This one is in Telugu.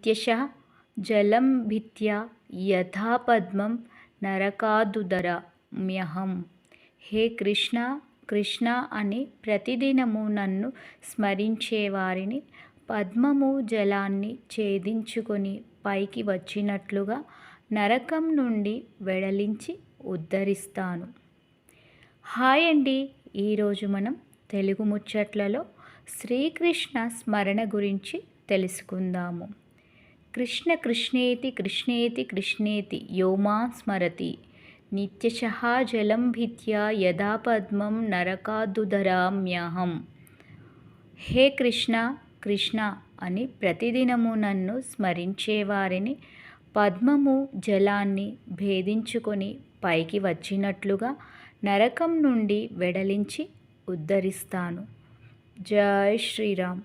నిత్యశః జలం భిత్యా యథా పద్మం నరకాదుదరామ్యహం. హే కృష్ణ కృష్ణ అని ప్రతిదినము నన్ను స్మరించేవారిని పద్మము జలాన్ని ఛేదించుకొని పైకి వచ్చినట్లుగా నరకం నుండి వెడలించి ఉద్ధరిస్తాను. హాయ్ అండి, ఈరోజు మనం తెలుగు ముచ్చట్లలో శ్రీకృష్ణ స్మరణ గురించి తెలుసుకుందాము. కృష్ణ కృష్ణేతి కృష్ణేతి కృష్ణేతి యో మాం స్మరతి నిత్యశః జలం భిత్యా యథా పద్మం నరకాదుదరామ్యహం. హే కృష్ణ కృష్ణ అని ప్రతిదినము నన్ను స్మరించేవారిని పద్మము జలాన్ని భేదించుకొని పైకి వచ్చినట్లుగా నరకం నుండి వెడలించి ఉద్ధరిస్తాను. జై శ్రీరామ్.